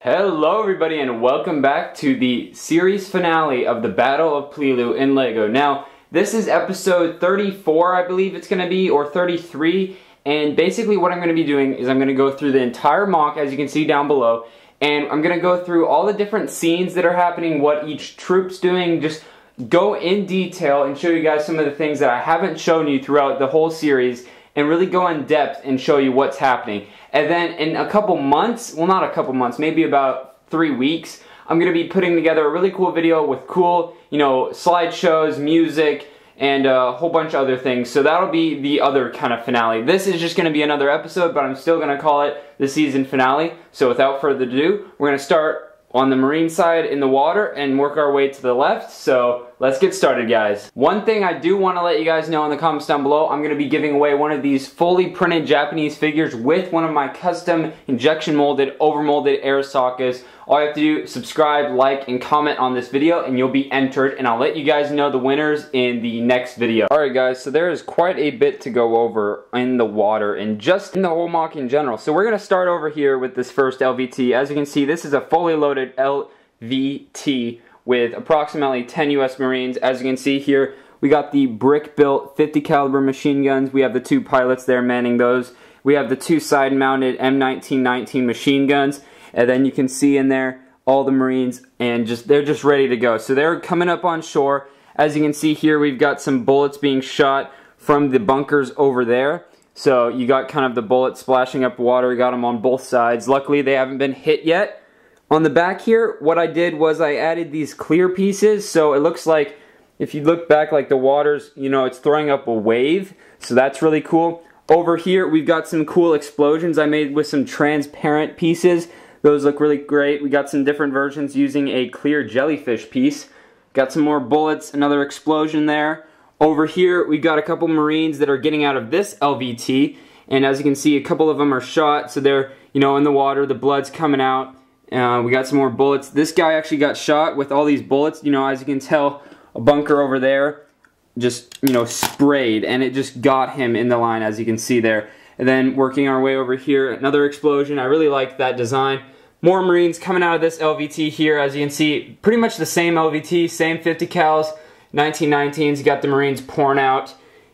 Hello everybody and welcome back to the series finale of the Battle of Peleliu in LEGO. Now, this is episode 34, I believe it's going to be, or 33, and basically what I'm going to be doing is I'm going to go through the entire MOC, as you can see down below, and I'm going to go through all the different scenes that are happening, what each troop's doing, just go in detail and show you guys some of the things that I haven't shown you throughout the whole series, and really go in depth and show you what's happening. And then in a couple months, well not a couple months, maybe about 3 weeks, I'm going to be putting together a really cool video with cool, slideshows, music, and a whole bunch of other things. So that'll be the other kind of finale. This is just going to be another episode, but I'm still going to call it the season finale. So without further ado, we're going to start on the marine side in the water and work our way to the left. So let's get started, guys. One thing I do want to let you guys know in the comments down below, I'm going to be giving away one of these fully printed Japanese figures with one of my custom injection molded, overmolded air sockets. All you have to do, subscribe, like, and comment on this video and you'll be entered, and I'll let you guys know the winners in the next video. Alright guys, so there is quite a bit to go over in the water and just in the whole MOC in general. So we're going to start over here with this first LVT. As you can see, this is a fully loaded LVT with approximately 10 US Marines. As you can see here, we got the brick-built 50 caliber machine guns. We have the two pilots there manning those. We have the two side-mounted M1919 machine guns. And then you can see in there all the Marines, and they're just ready to go. So they're coming up on shore. As you can see here, we've got some bullets being shot from the bunkers over there. So you got kind of the bullets splashing up water. You got them on both sides. Luckily, they haven't been hit yet. On the back here, what I did was I added these clear pieces. So it looks like, if you look back, like the water's, it's throwing up a wave. So that's really cool. Over here, we've got some cool explosions I made with some transparent pieces. Those look really great. We got some different versions using a clear jellyfish piece. Got some more bullets, another explosion there. Over here, we've got a couple Marines that are getting out of this LVT. And as you can see, a couple of them are shot. So they're, in the water, the blood's coming out. We got some more bullets. This guy actually got shot with all these bullets. As you can tell, a bunker over there just, sprayed. And it just got him in the line, as you can see there. And then working our way over here, another explosion. I really like that design. More Marines coming out of this LVT here. As you can see, pretty much the same LVT, same 50 cals, 1919s. You got the Marines pouring out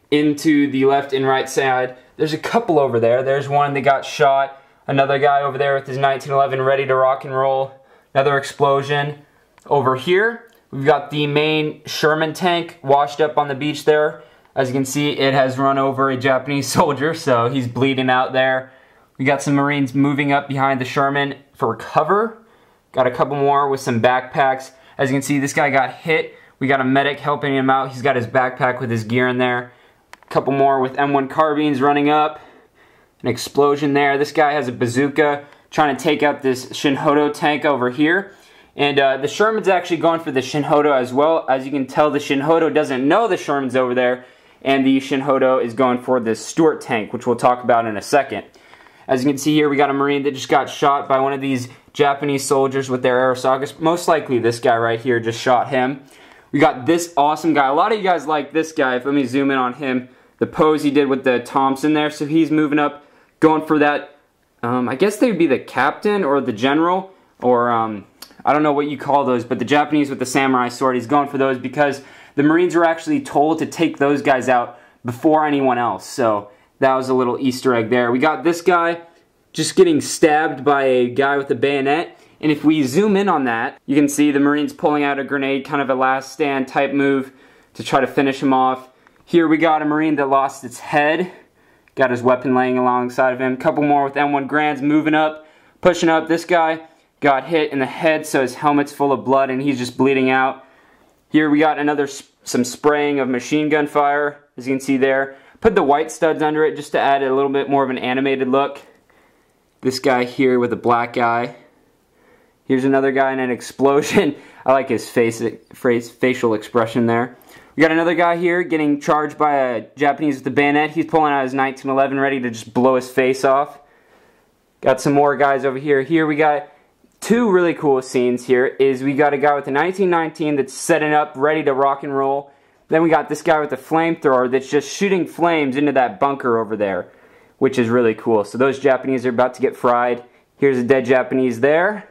into the left and right side. There's a couple over there. There's one that got shot. Another guy over there with his 1911 ready to rock and roll. Another explosion. Over here, we've got the main Sherman tank washed up on the beach there. As you can see, it has run over a Japanese soldier, so he's bleeding out there. We got some Marines moving up behind the Sherman for cover. Got a couple more with some backpacks. As you can see, this guy got hit. We got a medic helping him out. He's got his backpack with his gear in there. A couple more with M1 carbines running up. An explosion there. This guy has a bazooka trying to take out this Shinhodo tank over here. And the Sherman's actually going for the Shinhodo as well. As you can tell, the Shinhodo doesn't know the Sherman's over there. And the Shinhodo is going for this Stuart tank, which we'll talk about in a second. As you can see here, we got a Marine that just got shot by one of these Japanese soldiers with their air sockets. Most likely this guy right here just shot him. We got this awesome guy. A lot of you guys like this guy. Let me zoom in on him. The pose he did with the Thompson there. So he's moving up, going for that, I guess they would be the captain or the general, or I don't know what you call those, but the Japanese with the samurai sword, he's going for those because the Marines were actually told to take those guys out before anyone else. So that was a little Easter egg there. We got this guy just getting stabbed by a guy with a bayonet. And if we zoom in on that, you can see the Marines pulling out a grenade, kind of a last stand type move to try to finish him off. Here we got a Marine that lost its head. Got his weapon laying alongside of him. Couple more with M1 Grands moving up, pushing up. This guy got hit in the head, so his helmet's full of blood and he's just bleeding out. Here we got some spraying of machine gun fire, as you can see there. Put the white studs under it just to add a little bit more of an animated look. This guy here with a black eye. Here's another guy in an explosion. I like his facial expression there. We got another guy here getting charged by a Japanese with a bayonet. He's pulling out his 1911 ready to just blow his face off. Got some more guys over here. Here we got two really cool scenes here. We got a guy with a 1919 that's setting up, ready to rock and roll. Then we got this guy with a flamethrower that's just shooting flames into that bunker over there, which is really cool. So those Japanese are about to get fried. Here's a dead Japanese there.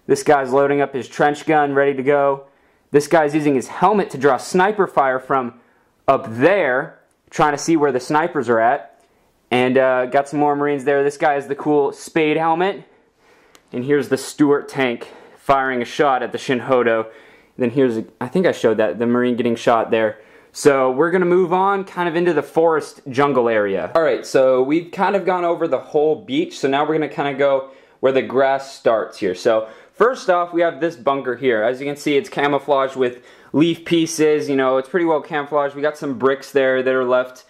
This guy's loading up his trench gun, ready to go. This guy's using his helmet to draw sniper fire from up there, trying to see where the snipers are at. And got some more Marines there. This guy has the cool spade helmet. And here's the Stuart tank firing a shot at the Shinhodo. Then here's, I think I showed that, the Marine getting shot there. So we're going to move on kind of into the forest jungle area. Alright, so we've kind of gone over the whole beach. So now we're going to kind of go where the grass starts here. So first off, we have this bunker here. As you can see, it's camouflaged with leaf pieces. You know, it's pretty well camouflaged. We got some bricks there that are left.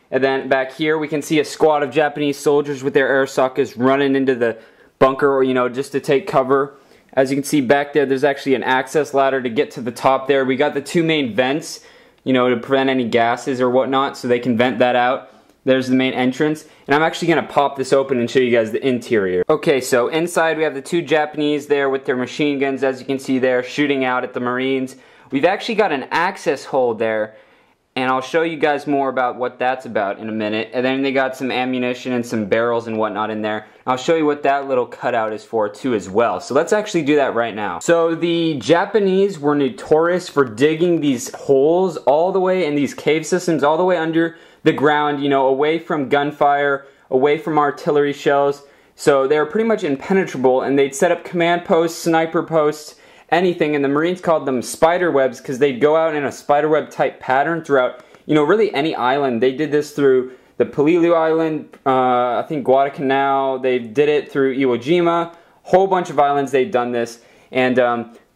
And then back here, we can see a squad of Japanese soldiers with their Arasakas running into the bunker, or, you know, just to take cover. As you can see back there, there's actually an access ladder to get to the top there. We got the two main vents, you know, to prevent any gases or whatnot, so they can vent that out. There's the main entrance, and I'm actually going to pop this open and show you guys the interior. Okay, so inside we have the two Japanese there with their machine guns, as you can see there, shooting out at the Marines. We've actually got an access hole there, and I'll show you guys more about what that's about in a minute. And then they got some ammunition and some barrels and whatnot in there. I'll show you what that little cutout is for too as well. So let's actually do that right now. So the Japanese were notorious for digging these holes all the way in these cave systems, all the way under the ground, you know, away from gunfire, away from artillery shells. So they were pretty much impenetrable, and they'd set up command posts, sniper posts, anything, and the Marines called them spider webs because they'd go out in a spider web type pattern throughout, you know, really any island. They did this through the Peleliu Island, I think Guadalcanal. They did it through Iwo Jima. Whole bunch of islands they've done this. And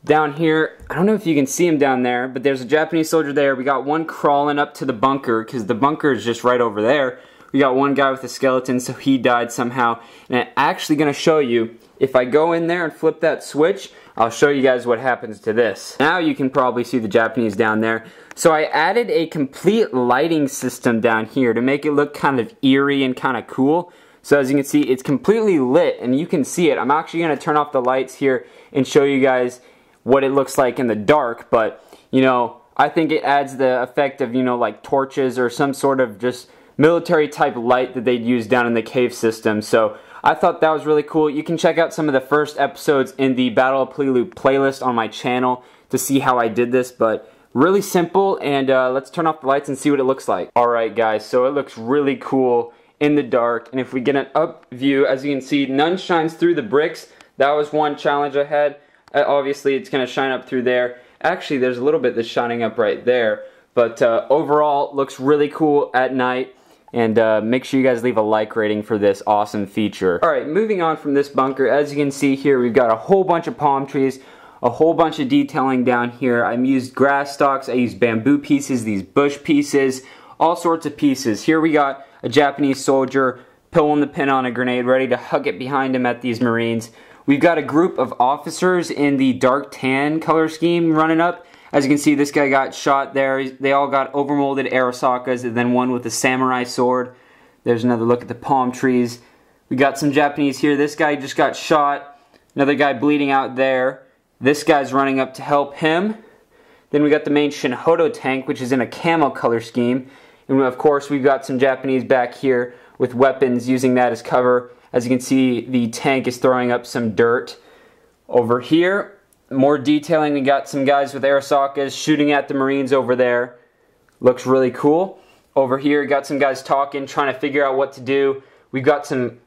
down here, I don't know if you can see him down there, but there's a Japanese soldier there. We got one crawling up to the bunker because the bunker is just right over there. We got one guy with a skeleton, so he died somehow. And I'm actually going to show you, if I go in there and flip that switch, I'll show you guys what happens to this. Now you can probably see the Japanese down there. So I added a complete lighting system down here to make it look kind of eerie and kind of cool. So as you can see, it's completely lit and you can see it. I'm actually going to turn off the lights here and show you guys what it looks like in the dark. But, you know, I think it adds the effect of, you know, like torches or some sort of just military type light that they'd use down in the cave system. So I thought that was really cool. You can check out some of the first episodes in the Battle of Peleliu playlist on my channel to see how I did this, but really simple. And let's turn off the lights and see what it looks like. Alright guys, so it looks really cool in the dark, and if we get an up view, as you can see, none shines through the bricks. That was one challenge I had. Obviously it's going to shine up through there. Actually there's a little bit that's shining up right there, but overall looks really cool at night. And make sure you guys leave a like rating for this awesome feature. Alright, moving on from this bunker, as you can see here, we've got a whole bunch of palm trees, a whole bunch of detailing down here. I used grass stalks, I used bamboo pieces, these bush pieces, all sorts of pieces. Here we got a Japanese soldier pulling the pin on a grenade, ready to hug it behind him at these Marines. We've got a group of officers in the dark tan color scheme running up. As you can see, this guy got shot there. They all got overmolded Arasakas, and then one with a samurai sword. There's another look at the palm trees. We got some Japanese here. This guy just got shot. Another guy bleeding out there. This guy's running up to help him. Then we got the main Shinhodo tank, which is in a camel color scheme. And of course, we've got some Japanese back here with weapons, using that as cover. As you can see, the tank is throwing up some dirt. Over here, more detailing, we got some guys with Arasakas shooting at the Marines over there. Looks really cool. Over here, got some guys talking, trying to figure out what to do. We've got some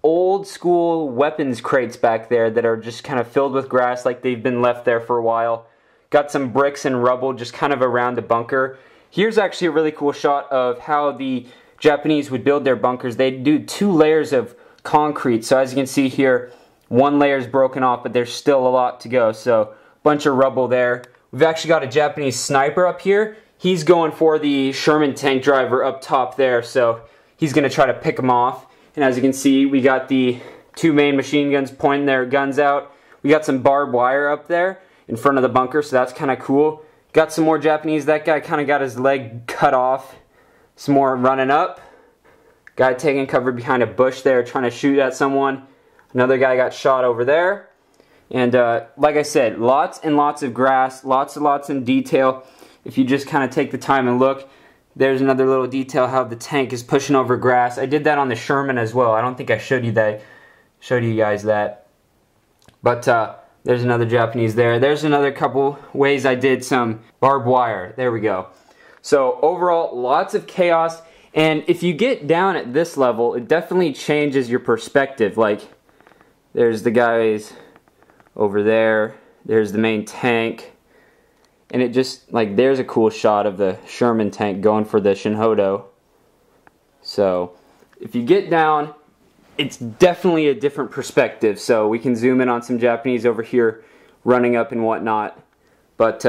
old school weapons crates back there that are just kind of filled with grass, like they've been left there for a while. Got some bricks and rubble just kind of around the bunker. Here's actually a really cool shot of how the Japanese would build their bunkers. They'd do 2 layers of concrete. So as you can see here, one layer is broken off, but there's still a lot to go. So, bunch of rubble there. We've actually got a Japanese sniper up here. He's going for the Sherman tank driver up top there, so he's going to try to pick him off. And as you can see, we got the 2 main machine guns pointing their guns out. We got some barbed wire up there in front of the bunker, so that's kind of cool. Got some more Japanese. That guy kind of got his leg cut off. Some more running up. Guy taking cover behind a bush there, trying to shoot at someone. Another guy got shot over there. And like I said, lots and lots of grass, lots and lots in detail. If you just kind of take the time and look, there's another little detail how the tank is pushing over grass. I did that on the Sherman as well. I don't think I showed you guys that. But There's another Japanese there. There's another couple ways I did some barbed wire. There we go. So overall, lots of chaos. And if you get down at this level, it definitely changes your perspective. Like, there's the guys over there. There's the main tank. And it just, like, there's a cool shot of the Sherman tank going for the Shinhodo. So, if you get down, it's definitely a different perspective. So we can zoom in on some Japanese over here running up and whatnot. But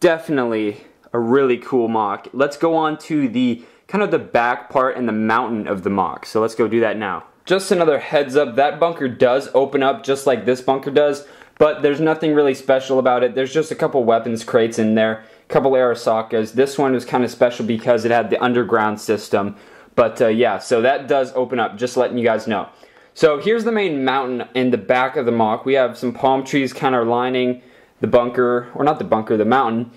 definitely a really cool mock. Let's go on to the kind of the back part and the mountain of the mock. So let's go do that now. Just another heads up, that bunker does open up just like this bunker does, but there's nothing really special about it. There's just a couple weapons crates in there, a couple Arasakas. This one was kind of special because it had the underground system. But yeah, so that does open up, just letting you guys know. So here's the main mountain in the back of the mock. We have some palm trees kind of lining the bunker, or not the bunker, the mountain.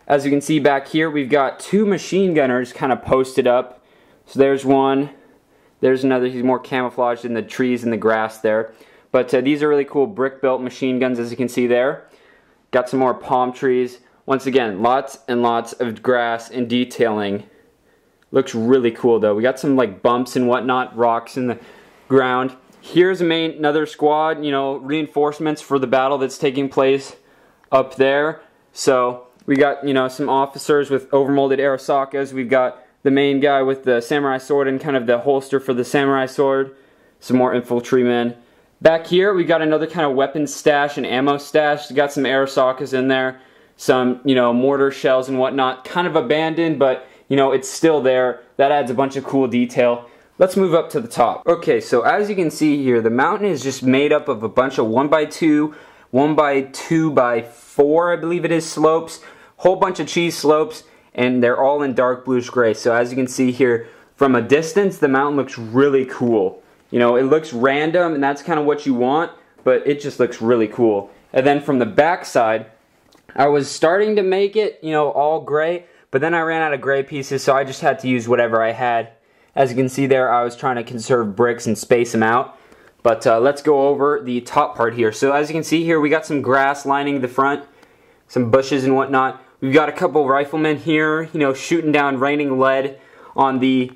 As you can see back here, we've got two machine gunners kind of posted up. So there's one, there's another. He's more camouflaged in the trees and the grass there. But these are really cool brick-built machine guns, as you can see there. Got some more palm trees. Once again, lots and lots of grass and detailing. Looks really cool though. We got some like bumps and whatnot, rocks in the ground. Here's another squad, you know, reinforcements for the battle that's taking place up there. So we got, you know, some officers with overmolded Arasakas. We've got the main guy with the samurai sword and kind of the holster for the samurai sword. Some more infantrymen. Back here we got another kind of weapons stash and ammo stash. We got some Arasakas in there. Some, you know, mortar shells and whatnot. Kind of abandoned, but you know, it's still there. That adds a bunch of cool detail. Let's move up to the top. Okay, so as you can see here, the mountain is just made up of a bunch of 1x2, 1x2x4, I believe it is, slopes. Whole bunch of cheese slopes, and they're all in dark bluish gray. So as you can see here, from a distance, the mountain looks really cool. You know, it looks random, and that's kind of what you want, but it just looks really cool. And then from the back side, I was starting to make it, you know, all gray, but then I ran out of gray pieces, so I just had to use whatever I had. As you can see there, I was trying to conserve bricks and space them out. But let's go over the top part here. So as you can see here, we got some grass lining the front, some bushes and whatnot. We've got a couple riflemen here, you know, shooting down raining lead on the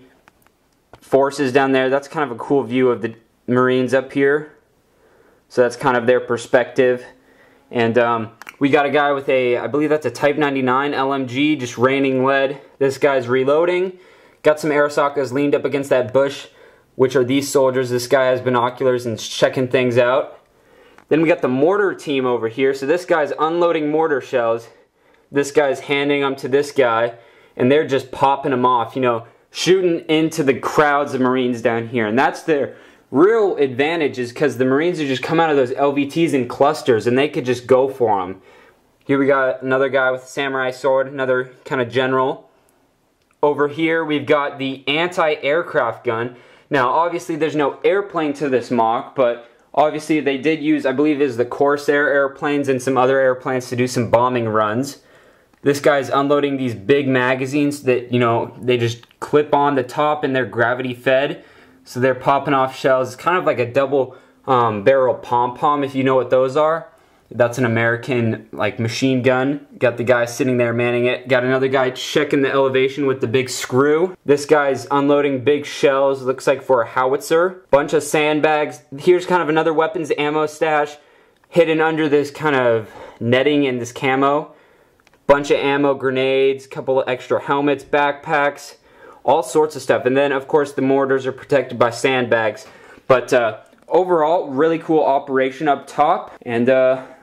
forces down there. That's kind of a cool view of the Marines up here. So that's kind of their perspective. And we got a guy with a, I believe that's a Type 99 LMG, just raining lead. This guy's reloading. Got some Arasakas leaned up against that bush, which are these soldiers. This guy has binoculars and is checking things out. Then we got the mortar team over here. So this guy's unloading mortar shells. This guy's handing them to this guy, and they're just popping them off, you know, shooting into the crowds of Marines down here. And that's their real advantage, is because the Marines would just come out of those LVTs in clusters, and they could just go for them. Here we got another guy with a samurai sword, another kind of general. Over here we've got the anti-aircraft gun. Now obviously there's no airplane to this mock, but obviously they did use, I believe it is the Corsair airplanes and some other airplanes to do some bombing runs. This guy's unloading these big magazines that, you know, they just clip on the top and they're gravity fed. So they're popping off shells. It's kind of like a double barrel pom-pom, if you know what those are. That's an American like machine gun. Got the guy sitting there manning it. Got another guy checking the elevation with the big screw. This guy's unloading big shells, looks like for a howitzer. Bunch of sandbags. Here's kind of another weapons ammo stash hidden under this kind of netting and this camo. Bunch of ammo, grenades, couple of extra helmets, backpacks, all sorts of stuff. And then of course the mortars are protected by sandbags. But overall, really cool operation up top. And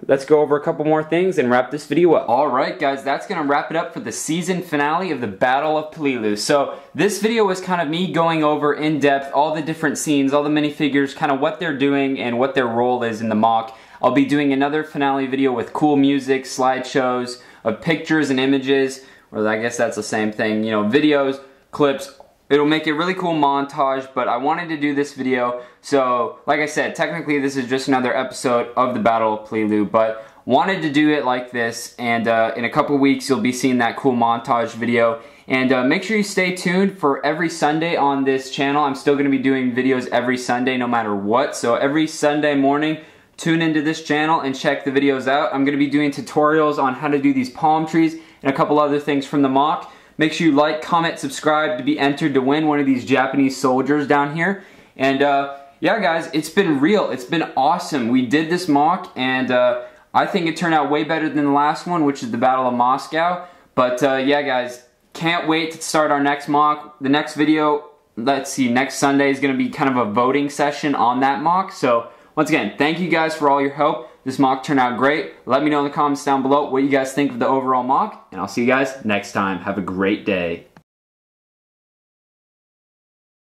let's go over a couple more things and wrap this video up. Alright guys, that's going to wrap it up for the season finale of the Battle of Peleliu. So this video was kind of me going over in depth all the different scenes, all the minifigures, kind of what they're doing and what their role is in the mock. I'll be doing another finale video with cool music, slideshows of pictures and images, or I guess that's the same thing, you know, videos, clips. It'll make a really cool montage, but I wanted to do this video, so like I said, technically this is just another episode of the Battle of Peleliu, but wanted to do it like this, and in a couple weeks you'll be seeing that cool montage video. And make sure you stay tuned for every Sunday on this channel. I'm still going to be doing videos every Sunday no matter what, so every Sunday morning tune into this channel and check the videos out. I'm going to be doing tutorials on how to do these palm trees and a couple other things from the mock. Make sure you like, comment, subscribe to be entered to win one of these Japanese soldiers down here. And yeah guys, it's been real. It's been awesome. We did this mock and I think it turned out way better than the last one, which is the Battle of Moscow. But yeah guys, can't wait to start our next mock. The next video, let's see, next Sunday is going to be kind of a voting session on that mock. So once again, thank you guys for all your help. This mock turned out great. Let me know in the comments down below what you guys think of the overall mock, and I'll see you guys next time. Have a great day.